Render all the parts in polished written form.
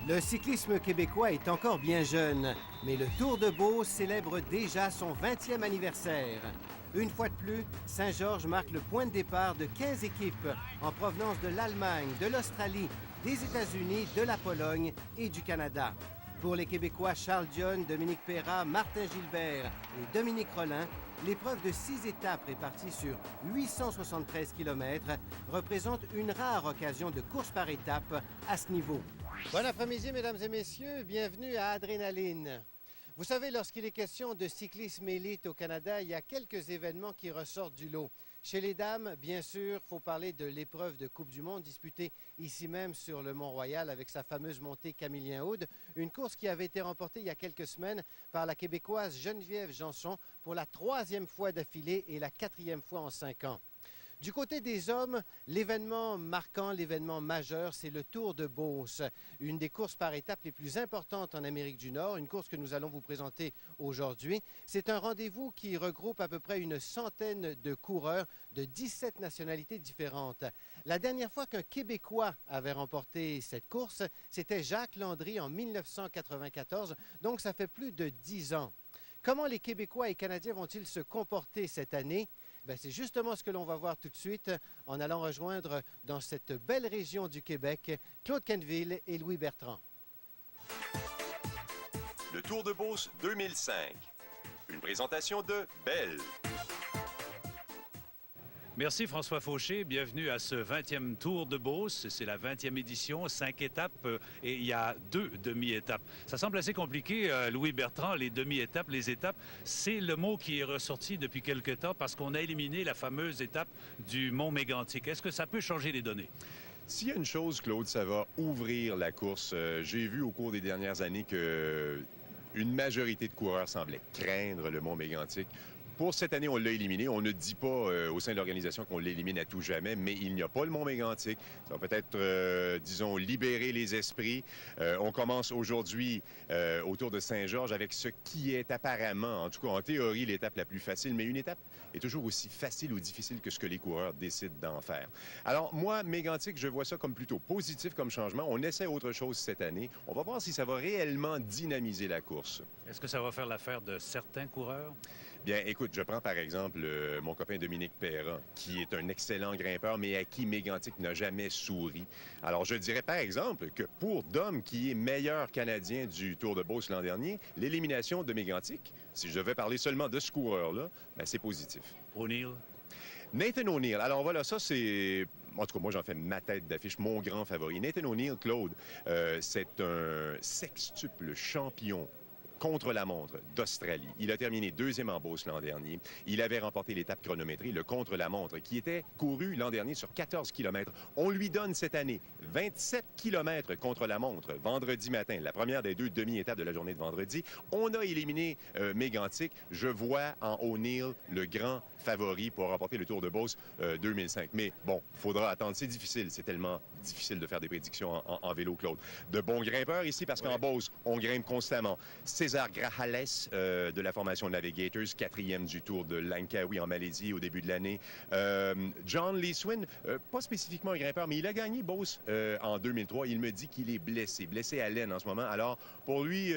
Le cyclisme québécois est encore bien jeune, mais le Tour de Beauce célèbre déjà son 20e anniversaire. Une fois de plus, Saint-Georges marque le point de départ de 15 équipes en provenance de l'Allemagne, de l'Australie, des États-Unis, de la Pologne et du Canada. Pour les Québécois Charles Dionne, Dominique Perras, Martin Gilbert et Dominique Rollin, l'épreuve de 6 étapes réparties sur 873 km représente une rare occasion de course par étape à ce niveau. Bon après-midi, mesdames et messieurs. Bienvenue à Adrénaline. Vous savez, lorsqu'il est question de cyclisme élite au Canada, il y a quelques événements qui ressortent du lot. Chez les dames, bien sûr, il faut parler de l'épreuve de Coupe du Monde disputée ici même sur le Mont-Royal avec sa fameuse montée Camillien-Aude, une course qui avait été remportée il y a quelques semaines par la Québécoise Geneviève Janson pour la 3e fois d'affilée et la 4e fois en 5 ans. Du côté des hommes, l'événement marquant, l'événement majeur, c'est le Tour de Beauce, une des courses par étapes les plus importantes en Amérique du Nord, une course que nous allons vous présenter aujourd'hui. C'est un rendez-vous qui regroupe à peu près une centaine de coureurs de 17 nationalités différentes. La dernière fois qu'un Québécois avait remporté cette course, c'était Jacques Landry en 1994, donc ça fait plus de 10 ans. Comment les Québécois et Canadiens vont-ils se comporter cette année? C'est justement ce que l'on va voir tout de suite en allant rejoindre dans cette belle région du Québec Claude Quenneville et Louis Bertrand. Le Tour de Beauce 2005. Une présentation de Bell. Merci François Fauché. Bienvenue à ce 20e Tour de Beauce. C'est la 20e édition, 5 étapes et il y a 2 demi-étapes. Ça semble assez compliqué, Louis Bertrand, les demi-étapes, les étapes. C'est le mot qui est ressorti depuis quelque temps parce qu'on a éliminé la fameuse étape du Mont Mégantic. Est-ce que ça peut changer les données? S'il y a une chose, Claude, ça va ouvrir la course. J'ai vu au cours des dernières années que une majorité de coureurs semblaient craindre le Mont Mégantic. Pour cette année, on l'a éliminé. On ne dit pas au sein de l'organisation qu'on l'élimine à tout jamais, mais il n'y a pas le Mont Mégantic. Ça va peut-être, disons, libérer les esprits. On commence aujourd'hui autour de Saint-Georges avec ce qui est apparemment, en tout cas en théorie, l'étape la plus facile, mais une étape est toujours aussi facile ou difficile que ce que les coureurs décident d'en faire. Alors, moi, Mégantic, je vois ça comme plutôt positif comme changement. On essaie autre chose cette année. On va voir si ça va réellement dynamiser la course. Est-ce que ça va faire l'affaire de certains coureurs? Bien, écoute, je prends par exemple mon copain Dominique Perras, qui est un excellent grimpeur, mais à qui Mégantic n'a jamais souri. Alors, je dirais par exemple que pour Dom, qui est meilleur Canadien du Tour de Beauce l'an dernier, l'élimination de Mégantic, si je devais parler seulement de ce coureur-là, c'est positif. O'Neill? Nathan O'Neill. Alors voilà, ça c'est... En tout cas, moi, j'en fais ma tête d'affiche, mon grand favori. Nathan O'Neill, Claude, c'est un sextuple champion contre-la-montre d'Australie. Il a terminé 2e en Beauce l'an dernier. Il avait remporté l'étape chronométrée, le contre-la-montre, qui était couru l'an dernier sur 14 km. On lui donne cette année 27 km contre-la-montre vendredi matin, la première des 2 demi-étapes de la journée de vendredi. On a éliminé Mégantic. Je vois en O'Neill le grand favori pour remporter le Tour de Beauce 2005. Mais bon, il faudra attendre. C'est difficile. C'est tellement difficile de faire des prédictions en vélo, Claude. De bons grimpeurs ici, parce qu'en Beauce, on grimpe constamment. César Grajales de la formation Navigators, 4e du Tour de Langkawi en Malaisie au début de l'année. John Lee Swin, pas spécifiquement un grimpeur, mais il a gagné Beauce en 2003. Il me dit qu'il est blessé à l'aine en ce moment. Alors, pour lui,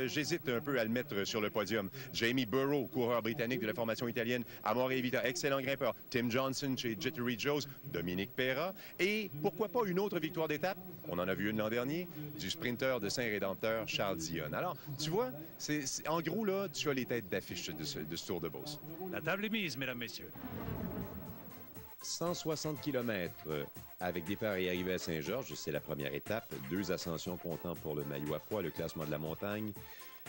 j'hésite un peu à le mettre sur le podium. Jamie Burrow, coureur britannique de la formation italienne, Amore Vita, excellent grimpeur. Tim Johnson chez Jittery Joe's, Dominique Perras. Et pourquoi pas une autre victoire d'étape? On en a vu une l'an dernier, du sprinter de Saint-Rédempteur, Charles Dionne. Alors, tu vois, en gros, là, tu as les têtes d'affiche de ce Tour de Beauce. La table est mise, mesdames, messieurs. 160 km avec départ et arrivée à Saint-Georges, c'est la première étape. 2 ascensions comptant pour le maillot à poids, le classement de la montagne.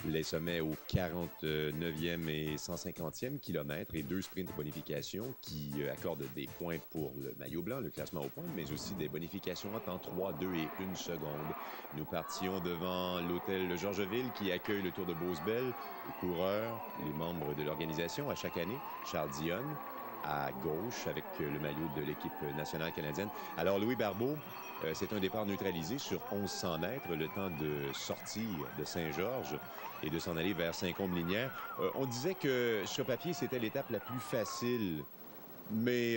Les sommets au 49e et 150e kilomètre et 2 sprints de bonification qui accordent des points pour le maillot blanc, le classement au point, mais aussi des bonifications en temps 3, 2 et 1 seconde. Nous partions devant l'hôtel Georgeville qui accueille le Tour de Beauce-Belle. Les coureurs, les membres de l'organisation à chaque année, Charles Dionne à gauche avec le maillot de l'équipe nationale canadienne. Alors Louis Barbeau, c'est un départ neutralisé sur 1100 mètres, le temps de sortir de Saint-Georges et de s'en aller vers Saint-Côme-Linière. On disait que sur papier, c'était l'étape la plus facile Mais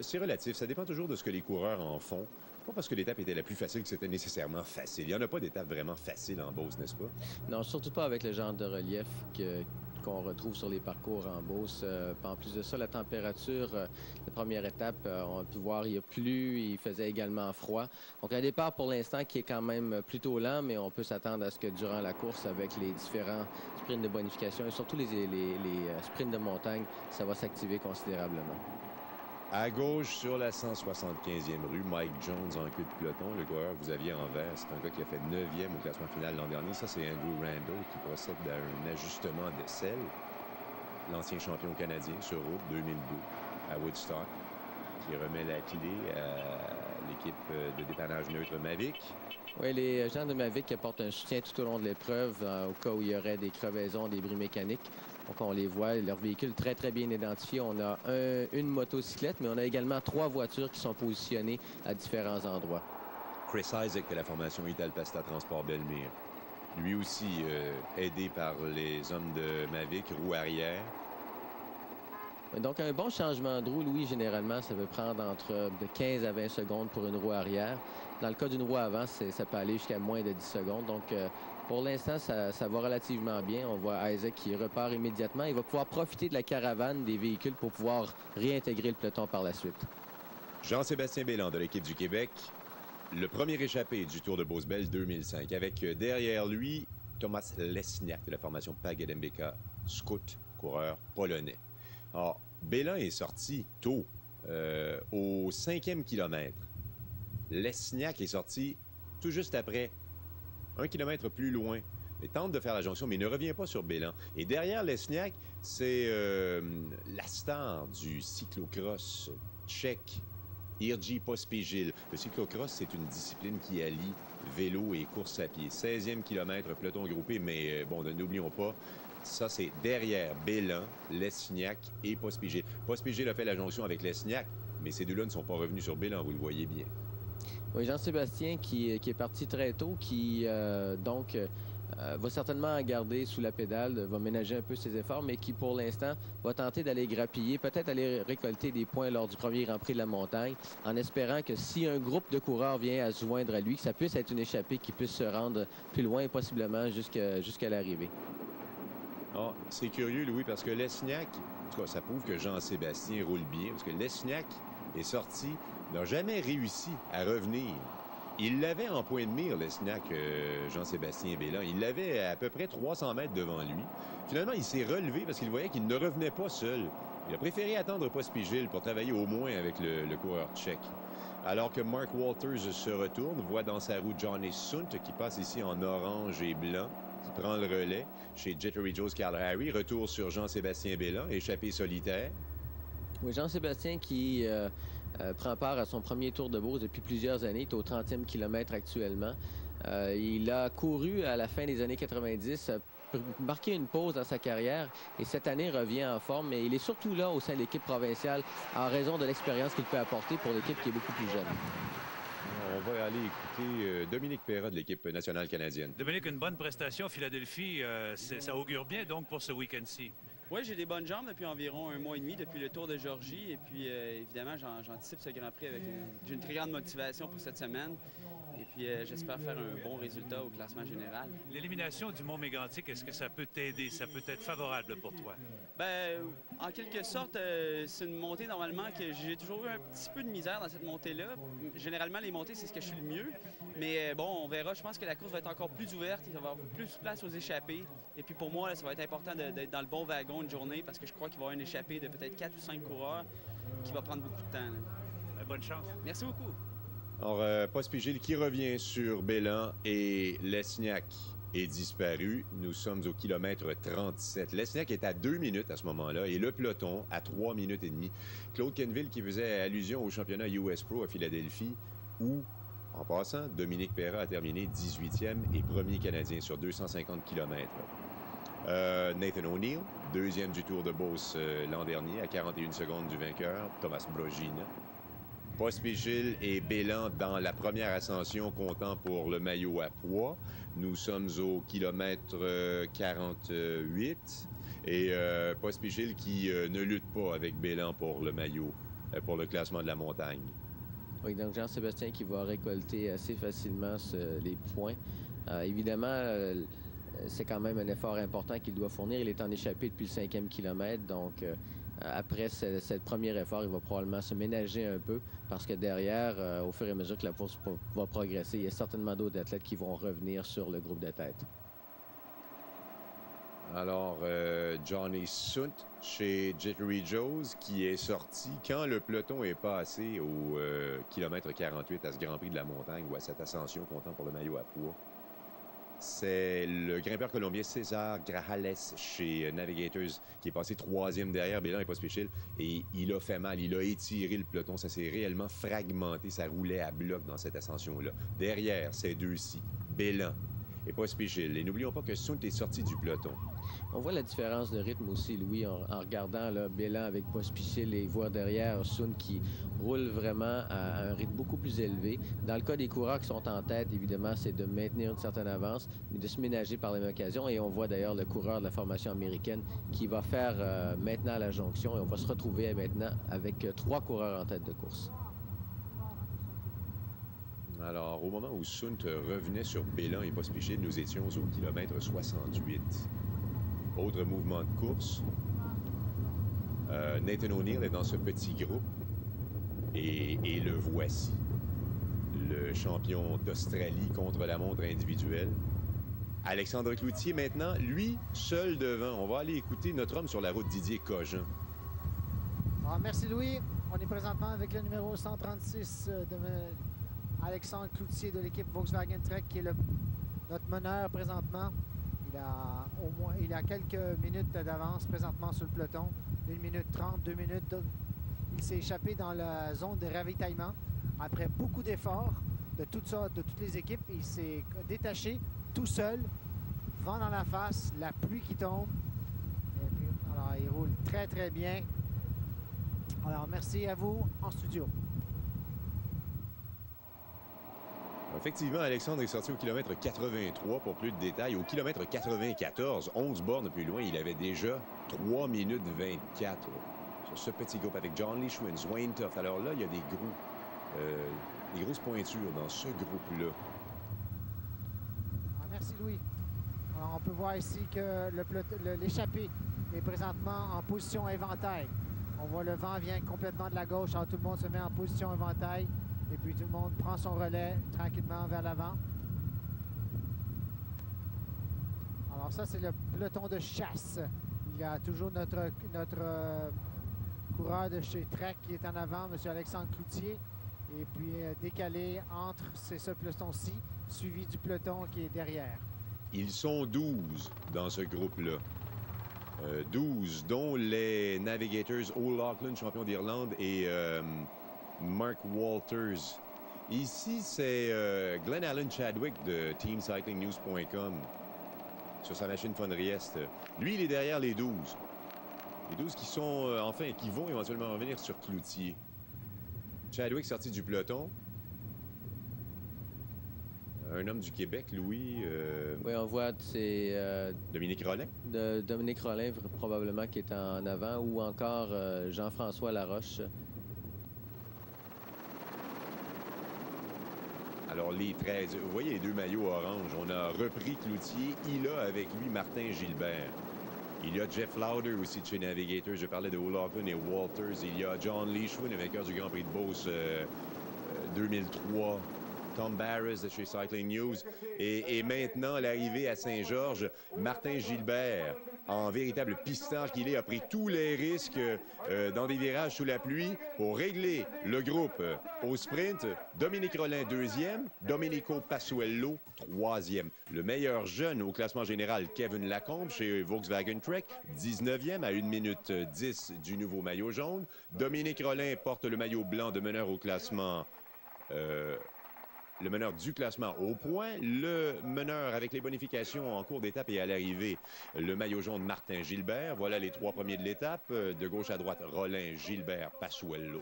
c'est relatif. Ça dépend toujours de ce que les coureurs en font. Pas parce que l'étape était la plus facile que c'était nécessairement facile. Il n'y en a pas d'étape vraiment facile en Beauce, n'est-ce pas? Non, surtout pas avec le genre de relief qu'on retrouve sur les parcours en Beauce. En plus de ça, la température, la première étape, on a pu voir, il a plu, il faisait également froid. Donc un départ pour l'instant qui est quand même plutôt lent, mais on peut s'attendre à ce que durant la course, avec les différents sprints de bonification et surtout les sprints de montagne, ça va s'activer considérablement. À gauche, sur la 175e rue, Mike Jones en queue de peloton. Le coureur que vous aviez en vert, c'est un gars qui a fait 9e au classement final l'an dernier. Ça, c'est Andrew Randall qui procède à un ajustement de selle. L'ancien champion canadien sur route 2002 à Woodstock, qui remet la clé à l'équipe de dépannage neutre Mavic. Oui, les gens de Mavic apportent un soutien tout au long de l'épreuve au cas où il y aurait des crevaisons, des bris mécaniques. Donc, on les voit, leur véhicule très, très bien identifié. On a une motocyclette, mais on a également 3 voitures qui sont positionnées à différents endroits. Chris Isaac de la formation Italpasta Transport Belmire. Lui aussi aidé par les hommes de Mavic, roue arrière. Donc, un bon changement de roue, Louis, généralement, ça peut prendre entre de 15 à 20 secondes pour une roue arrière. Dans le cas d'une roue avant, ça peut aller jusqu'à moins de 10 secondes. Donc, pour l'instant, ça va relativement bien. On voit Isaac qui repart immédiatement. Il va pouvoir profiter de la caravane des véhicules pour pouvoir réintégrer le peloton par la suite. Jean-Sébastien Bélan de l'équipe du Québec, le premier échappé du Tour de Beauce-Belle 2005, avec derrière lui Thomas Lesniak de la formation Pagad MBK, scout, coureur polonais. Alors, Bélan est sorti tôt, au 5e kilomètre. Lesniak est sorti tout juste après, 1 kilomètre plus loin. Il tente de faire la jonction, mais il ne revient pas sur Bélan. Et derrière Lesniak, c'est la star du cyclocross tchèque, Jiří Pospíšil. Le cyclocross, c'est une discipline qui allie vélo et course à pied. 16e kilomètre, peloton groupé, mais bon, n'oublions pas, ça, c'est derrière Bélan, Lesniak et Pospíšil. Pospíšil a fait la jonction avec Lesniak, mais ces deux-là ne sont pas revenus sur Bélan, vous le voyez bien. Oui, Jean-Sébastien qui est parti très tôt, qui va certainement garder sous la pédale, va ménager un peu ses efforts, mais qui pour l'instant va tenter d'aller grappiller, peut-être aller récolter des points lors du premier Grand Prix de la montagne, en espérant que si un groupe de coureurs vient à se joindre à lui, que ça puisse être une échappée qui puisse se rendre plus loin, possiblement jusqu'à l'arrivée. Ah, c'est curieux, Louis, parce que Lesniak, en tout cas, ça prouve que Jean-Sébastien roule bien, parce que Lesniak est sorti, n'a jamais réussi à revenir. Il l'avait en point de mire, Lesniak, Jean-Sébastien Bélan. Il l'avait à peu près 300 mètres devant lui. Finalement, il s'est relevé parce qu'il voyait qu'il ne revenait pas seul. Il a préféré attendre Pospíšil pour travailler au moins avec le coureur tchèque. Alors que Mark Walters se retourne, voit dans sa roue Johnny Sunt qui passe ici en orange et blanc, qui prend le relais chez Jittery Joe's Kalahari. Retour sur Jean-Sébastien Bélan, échappé solitaire. Oui, Jean-Sébastien qui prend part à son premier Tour de Beauce depuis plusieurs années. Il est au 30e kilomètre actuellement. Il a couru à la fin des années 90, marqué une pause dans sa carrière et cette année revient en forme. Mais il est surtout là au sein de l'équipe provinciale en raison de l'expérience qu'il peut apporter pour l'équipe qui est beaucoup plus jeune. On va aller écouter Dominique Perra de l'équipe nationale canadienne. Dominique, une bonne prestation à Philadelphie. Ça augure bien donc pour ce week-end-ci. Oui, j'ai des bonnes jambes depuis environ 1 mois et demi, depuis le Tour de Géorgie. Et puis, évidemment, j'anticipe ce Grand Prix avec une très grande motivation pour cette semaine. Et puis, j'espère faire un bon résultat au classement général. L'élimination du Mont Mégantic, est-ce que ça peut t'aider? Ça peut être favorable pour toi? Bien, en quelque sorte, c'est une montée normalement que j'ai toujours eu un petit peu de misère dans cette montée-là. Généralement, les montées, c'est ce que je suis le mieux. Mais bon, on verra. Je pense que la course va être encore plus ouverte. Il va y avoir plus de place aux échappées. Et puis pour moi, là, ça va être important d'être dans le bon wagon une journée parce que je crois qu'il va y avoir une échappée de peut-être 4 ou 5 coureurs qui va prendre beaucoup de temps. Ben, bonne chance. Merci beaucoup. Alors, Pospíšil qui revient sur Bélan et Lesniak est disparu. Nous sommes au kilomètre 37. Lesniak est à 2 minutes à ce moment-là et le peloton à 3 minutes et demie. Claude Kenville qui faisait allusion au championnat US Pro à Philadelphie où, en passant, Dominique Perra a terminé 18e et premier Canadien sur 250 km. Nathan O'Neill, deuxième du Tour de Beauce l'an dernier à 41 secondes du vainqueur, Thomas Brogina. Pospíšil et Bélan dans la première ascension comptant pour le maillot à poids. Nous sommes au kilomètre 48 et Pospíšil qui ne lutte pas avec Bélan pour le maillot pour le classement de la montagne. Oui, donc Jean-Sébastien qui va récolter assez facilement les points. Évidemment, c'est quand même un effort important qu'il doit fournir. Il est en échappé depuis le 5e kilomètre, donc après ce premier effort, il va probablement se ménager un peu parce que derrière, au fur et à mesure que la course va progresser, il y a certainement d'autres athlètes qui vont revenir sur le groupe de tête. Alors, Johnny Sunt chez Jittery Joe's qui est sorti quand le peloton est passé au kilomètre 48 à ce Grand Prix de la montagne ou à cette ascension comptant pour le maillot à poids. C'est le grimpeur colombien César Grajales chez Navigators qui est passé 3e derrière Bélan et Pospichil et il a fait mal, il a étiré le peloton, ça s'est réellement fragmenté, ça roulait à bloc dans cette ascension-là. Derrière, ces deux-ci, Bélan et Pospichil. Et n'oublions pas que Sunt est sorti du peloton. On voit la différence de rythme aussi, Louis, en regardant là, Bélan avec Pospichil et voir derrière Sun qui roule vraiment à un rythme beaucoup plus élevé. Dans le cas des coureurs qui sont en tête, évidemment, c'est de maintenir une certaine avance, mais de se ménager par la même occasion. Et on voit d'ailleurs le coureur de la formation américaine qui va faire maintenant la jonction. Et on va se retrouver maintenant avec 3 coureurs en tête de course. Alors, au moment où Sunt revenait sur Bélan et Pospichil, nous étions au kilomètre 68. Autre mouvement de course. Nathan O'Neill est dans ce petit groupe. Et le voici. Le champion d'Australie contre la montre individuelle. Alexandre Cloutier maintenant, lui, seul devant. On va aller écouter notre homme sur la route, Didier Cogent. Merci Louis. On est présentement avec le numéro 136 de Alexandre Cloutier de l'équipe Volkswagen Trek qui est notre meneur présentement. Il a quelques minutes d'avance présentement sur le peloton. 1 minute 30, 2 minutes. Il s'est échappé dans la zone de ravitaillement. Après beaucoup d'efforts de toutes les équipes, il s'est détaché tout seul. Vent dans la face, la pluie qui tombe. Et puis, alors, il roule très, très bien. Alors, merci à vous en studio. Effectivement, Alexandre est sorti au kilomètre 83 pour plus de détails. Au kilomètre 94, 11 bornes plus loin, il avait déjà 3 minutes 24 sur ce petit groupe avec John Leishman, Wayne Tuff. Alors là, il y a des grosses pointures dans ce groupe-là. Merci Louis. Alors, on peut voir ici que l'échappée est présentement en position éventail. On voit le vent vient complètement de la gauche. Alors, tout le monde se met en position éventail. Et puis tout le monde prend son relais tranquillement vers l'avant. Alors ça, c'est le peloton de chasse. Il y a toujours notre coureur de chez Trek qui est en avant, M. Alexandre Cloutier. Et puis décalé entre ce peloton-ci, suivi du peloton qui est derrière. Ils sont 12 dans ce groupe-là. 12, dont les Navigators O'Loughlin, champion d'Irlande, et Mark Walters. Ici, c'est Glenn Allen Chadwick de TeamCyclingNews.com sur sa machine Fondriest. Lui, il est derrière les 12. Les 12 qui sont, qui vont éventuellement revenir sur Cloutier. Chadwick sorti du peloton. Un homme du Québec, Louis. Oui, on voit, c'est Dominique Rollin. Dominique Rollin, probablement, qui est en avant, ou encore Jean-François Laroche. Alors, les 13, vous voyez les deux maillots orange. On a repris Cloutier. Il a avec lui Martin Gilbert. Il y a Jeff Lauder aussi de chez Navigator. Je parlais de O'Loughlin et Walters. Il y a John Leishman, le vainqueur du Grand Prix de Beauce 2003. Tom Barras de chez Cycling News. Et maintenant, l'arrivée à Saint-Georges, Martin Gilbert, en véritable pisteur qu'il est, a pris tous les risques dans des virages sous la pluie pour régler le groupe au sprint. Dominique Rollin, 2e. Domenico Passuello, 3e. Le meilleur jeune au classement général, Kevin Lacombe, chez Volkswagen Trek, 19e à 1 minute 10 du nouveau maillot jaune. Dominique Rollin porte le maillot blanc de meneur au classement... le meneur du classement au point, le meneur avec les bonifications en cours d'étape et à l'arrivée, le maillot jaune Martin Gilbert. Voilà les 3 premiers de l'étape. De gauche à droite, Rollin, Gilbert, Passuello.